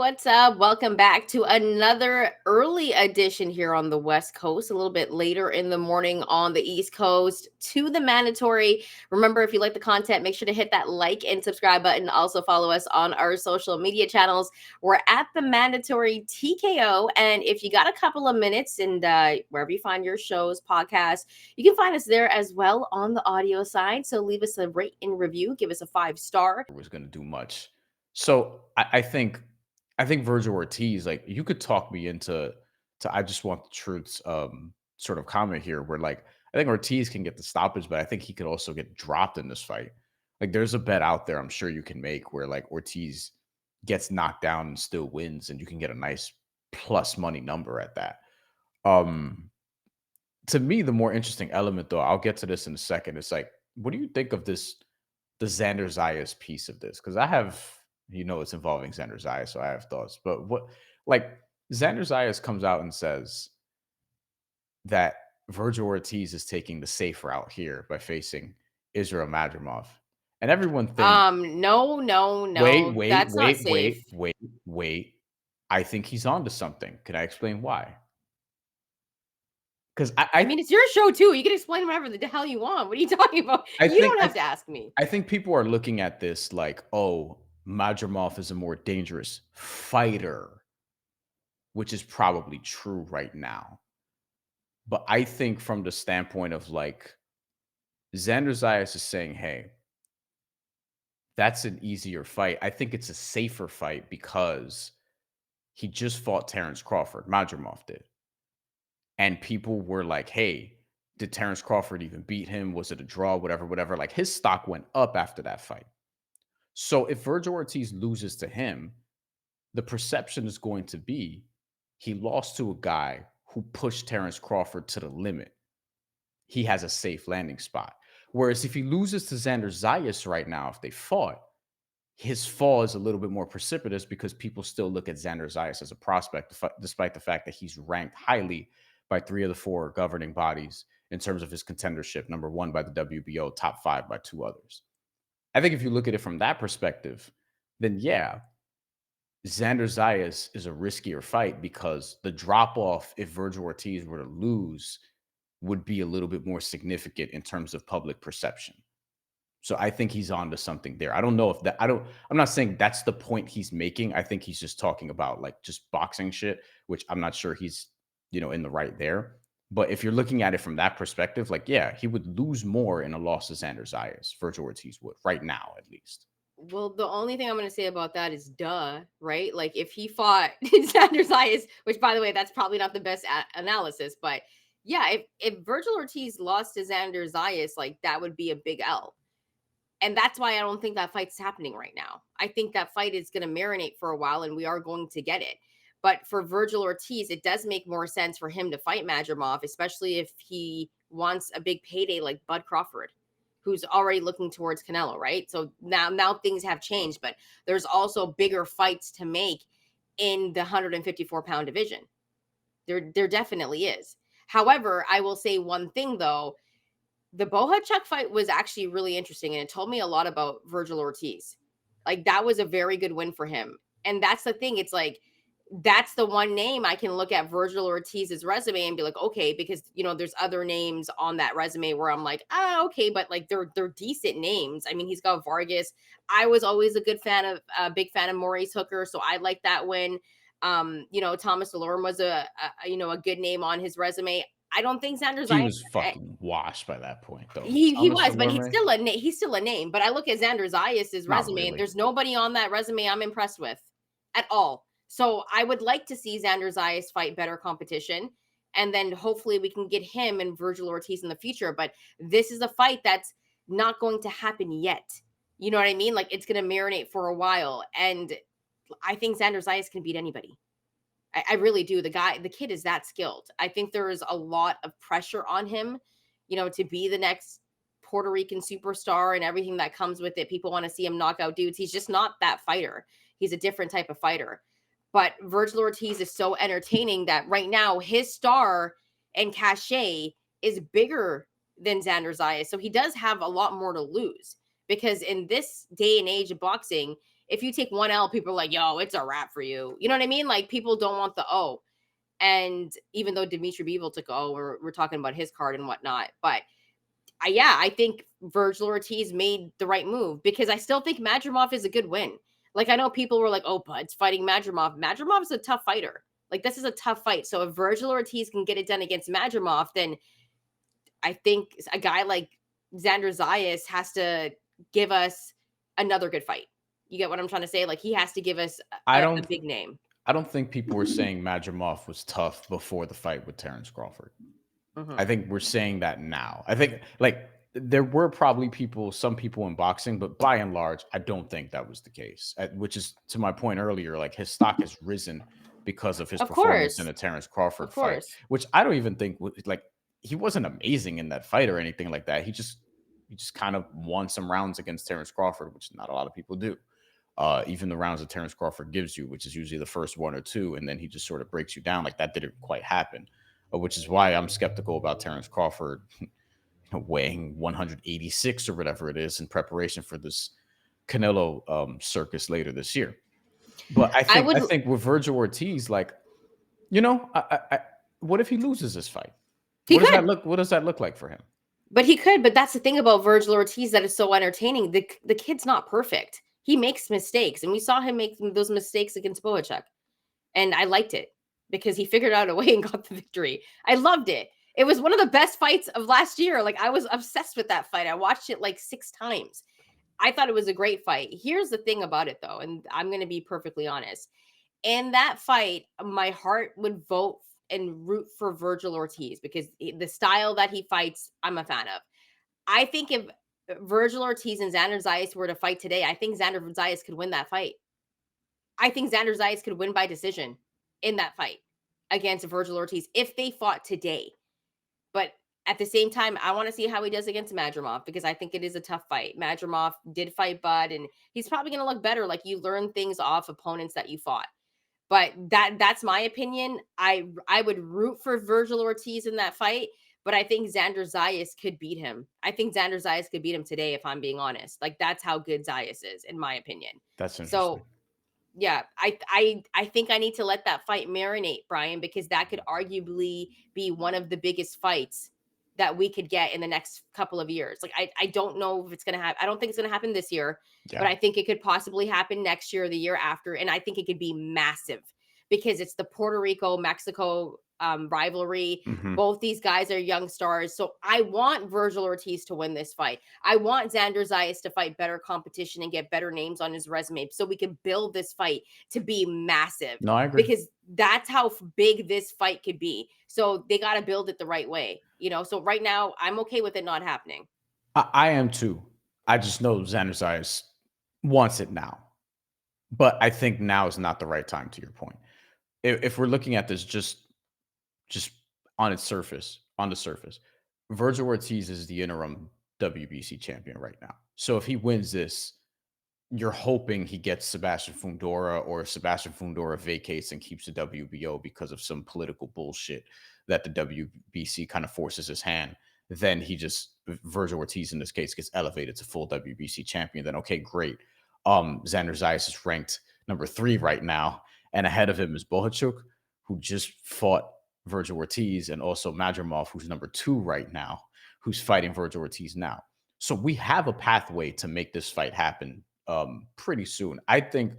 what's up? Welcome back to another early edition here on the West Coast, a little bit later in the morning on the East Coast to the mandatory. Remember, if you like the content, make sure to hit that like and subscribe button. Also, follow us on our social media channels. We're at the mandatory TKO. And if you got a couple of minutes and wherever you find your shows, podcasts, you can find us there as well on the audio side. So leave us a rate and review, give us a 5-star. Was going to do much. So I think Vergil Ortiz, like you could talk me into I just want the truths sort of comment here where like I think Ortiz can get the stoppage, but I think he could also get dropped in this fight. Like there's a bet out there I'm sure you can make where like Ortiz gets knocked down and still wins, and you can get a nice plus money number at that. Um to me, the more interesting element though, I'll get to this in a second. It's like, what do you think of the Xander Zayas piece of this? Because I have, it's involving Xander Zayas, so I have thoughts. But like, Xander Zayas comes out and says that Vergil Ortiz is taking the safe route here by facing Israil Madrimov. And everyone thinks, No, wait, that's not wait, safe. wait, wait, wait. I think he's on to something. Can I explain why? Because I mean, it's your show too. You can explain whatever the hell you want. What are you talking about? I You think don't I, have to ask me. I think people are looking at this like, oh, Madrimov is a more dangerous fighter, which is probably true right now. But I think from the standpoint of like Xander Zayas is saying, hey, that's an easier fight. I think it's a safer fight because he just fought Terrence Crawford. Madrimov did. And people were like, hey, did Terrence Crawford even beat him? Was it a draw? Whatever, whatever. Like his stock went up after that fight. So if Vergil Ortiz loses to him, the perception is going to be he lost to a guy who pushed Terrence Crawford to the limit. He has a safe landing spot. Whereas if he loses to Xander Zayas right now, if they fought, his fall is a little bit more precipitous because people still look at Xander Zayas as a prospect, despite the fact that he's ranked highly by 3 of the 4 governing bodies in terms of his contendership. Number 1 by the WBO, top 5 by 2 others. I think if you look at it from that perspective, then yeah, Xander Zayas is a riskier fight because the drop off, if Vergil Ortiz were to lose, would be a little bit more significant in terms of public perception. So I think he's on to something there. I don't know if that, I'm not saying that's the point he's making. I think he's just talking about like just boxing shit, which I'm not sure he's, in the right there. But if you're looking at it from that perspective, like, yeah, he would lose more in a loss to Xander Zayas. Vergil Ortiz would, right now, at least. Well, the only thing I'm going to say about that is right? Like if he fought Xander Zayas, which by the way, that's probably not the best analysis, but yeah, if Vergil Ortiz lost to Xander Zayas, like that would be a big L. And that's why I don't think that fight's happening right now. I think that fight is going to marinate for a while and we are going to get it. But for Vergil Ortiz, it does make more sense for him to fight Madrimov, especially if he wants a big payday like Bud Crawford, who's already looking towards Canelo, right? So now things have changed, but there's also bigger fights to make in the 154-pound division. There definitely is. However, I will say one thing though, the Bohachuk fight was actually really interesting and it told me a lot about Vergil Ortiz. Like that was a very good win for him. And that's the thing. It's like that's the one name I can look at Vergil Ortiz's resume and be like, okay, because there's other names on that resume where I'm like, okay, but like they're decent names. I mean, he's got Vargas. I was always a big fan of Maurice Hooker, so I like that win. Thomas Delorme was a good name on his resume. I don't think Xander He Zayas. was fucking washed by that point, though. He Thomas was, but Delorme? he's still a name. But I look at Xander Zayas' Not resume, and really. there's nobody on that resume I'm impressed with at all. So I would like to see Xander Zayas fight better competition, and then hopefully we can get him and Vergil Ortiz in the future. But this is a fight that's not going to happen yet. You know what I mean? Like it's going to marinate for a while, and I think Xander Zayas can beat anybody. I really do. The kid is that skilled. I think there is a lot of pressure on him, to be the next Puerto Rican superstar and everything that comes with it. People want to see him knock out dudes. He's just not that fighter. He's a different type of fighter. But Vergil Ortiz is so entertaining that right now his star and cachet is bigger than Xander Zayas. So he does have a lot more to lose because in this day and age of boxing, if you take one L, people are like, yo, it's a wrap for you. You know what I mean? Like people don't want the O. And even though Dimitri Bivol took O, we're talking about his card and whatnot. But I think Vergil Ortiz made the right move because I still think Madrimov is a good win. Like I know people were like, "Oh, Bud's fighting Madrimov." Madrimov is a tough fighter. Like this is a tough fight. So if Vergil Ortiz can get it done against Madrimov, then I think a guy like Xander Zayas has to give us another good fight. You get what I'm trying to say? Like he has to give us I a don't big name. I don't think people were saying Madrimov was tough before the fight with Terrence Crawford. I Mhm. think we're saying that now. I think like there were probably some people in boxing, but by and large, I don't think that was the case. Which is to my point earlier, like his stock has risen because of his Of performance in course. the Terrence Of Crawford fight, course. which I don't even think like he wasn't amazing in that fight or anything like that. He just kind of won some rounds against Terrence Crawford, which not a lot of people do. Even the rounds that Terrence Crawford gives you, which is usually the first one or two, and then he just sort of breaks you down. Like that didn't quite happen, which is why I'm skeptical about Terrence Crawford weighing 186 or whatever it is in preparation for this Canelo circus later this year. But I I think would I think with Vergil Ortiz, like you know, what if he loses this fight? he could. What does that look like for him? But he could, but that's the thing about Vergil Ortiz that is so entertaining. The kid's not perfect. He makes mistakes, and we saw him make those mistakes against Boacek. And I liked it because he figured out a way and got the victory. I loved it. It was one of the best fights of last year. Like I was obsessed with that fight. I watched it like 6 times. I thought it was a great fight. Here's the thing about it though, and I'm going to be perfectly honest. In that fight, my heart would vote and root for Vergil Ortiz because the style that he fights, I'm a fan of. I think if Vergil Ortiz and Xander Zayas were to fight today, I think Xander Zayas could win that fight. I think Xander Zayas could win by decision in that fight against Vergil Ortiz if they fought today. But at the same time, I want to see how he does against Madrimov because I think it is a tough fight. Madrimov did fight Bud, and he's probably going to look better. Like you learn things off opponents that you fought. But that's my opinion. I would root for Vergil Ortiz in that fight, but I think Xander Zayas could beat him. I think Xander Zayas could beat him today, if I'm being honest. Like that's how good Zayas is, in my opinion. That's interesting. So yeah, I think I need to let that fight marinate, Brian, because that could arguably be one of the biggest fights that we could get in the next couple of years. Like I don't know if it's gonna happen. I don't think it's gonna happen this year, but Yeah. I think it could possibly happen next year or the year after. And I think it could be massive because it's the Puerto Rico Mexico rivalry. Hmm. Both these guys are young stars. So I want Vergil Ortiz to win this fight. I want Xander Zayas to fight better competition and get better names on his resume so we can build this fight to be massive No, I agree. because that's how big this fight could be. So they got to build it the right way, you know? So right now, I'm okay with it not happening. I am too. I just know Xander Zayas wants it now. But I think now is not the right time, to your point. If we're looking at this just on the surface, Vergil Ortiz is the interim WBC champion right now. So if he wins this, you're hoping he gets Sebastian Fundora, or Sebastian Fundora vacates and keeps the WBO because of some political bullshit that the WBC kind of forces his hand. Then Virgil Ortiz in this case gets elevated to full WBC champion. Then okay, great. Xander Zayas is ranked number 3 right now, and ahead of him is Bohachuk, who just fought Virgil Ortiz, and also Madrimov, who's number 2 right now, who's fighting Virgil Ortiz now. So we have a pathway to make this fight happen pretty soon. I think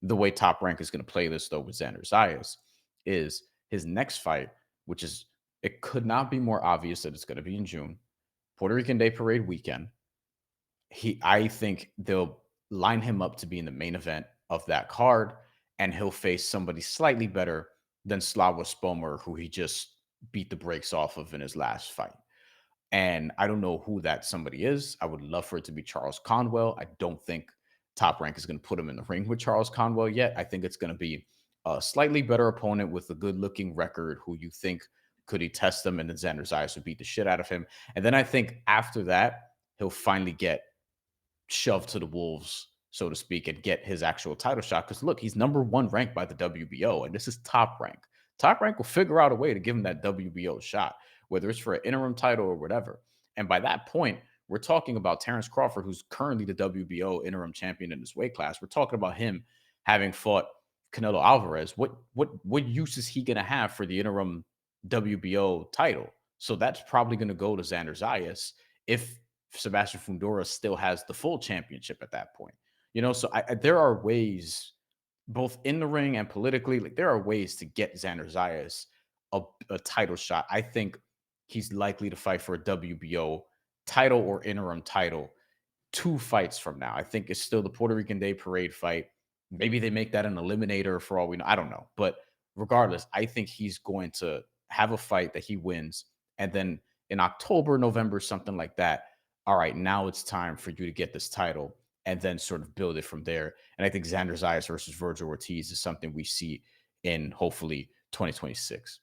the way Top Rank is going to play this though with Xander Zayas is his next fight, which is it could not be more obvious that it's going to be in June, Puerto Rican Day Parade weekend. I think they'll line him up to be in the main event of that card, and he'll face somebody slightly better than Slava Spomer, who he just beat the brakes off of in his last fight. And I don't know who that somebody is. I would love for it to be Charles Conwell. I don't think Top Rank is going to put him in the ring with Charles Conwell yet. I think it's going to be a slightly better opponent with a good looking record who you think could he test them, and then Xander Zayas would beat the shit out of him. And then I think after that, he'll finally get shoved to the wolves, so to speak, and get his actual title shot. Because look, he's number 1 ranked by the WBO, and this is Top Rank. Top Rank will figure out a way to give him that WBO shot, whether it's for an interim title or whatever. And by that point, We're talking about Terrence Crawford, who's currently the WBO interim champion in this weight class. We're talking about him having fought Canelo Alvarez. What use is he going to have for the interim WBO title? So that's probably going to go to Xander Zayas if Sebastian Fundora still has the full championship at that point. So there are ways, both in the ring and politically, like there are ways to get Xander Zayas a title shot. I think he's likely to fight for a WBO title or interim title 2 fights from now. I think it's still the Puerto Rican Day Parade fight. Maybe they make that an eliminator for all we know. I don't know. But regardless, I think he's going to have a fight that he wins. And then in October, November, something like that. All right, now it's time for you to get this title and then sort of build it from there. And I think Xander Zayas versus Vergil Ortiz is something we see in hopefully 2026.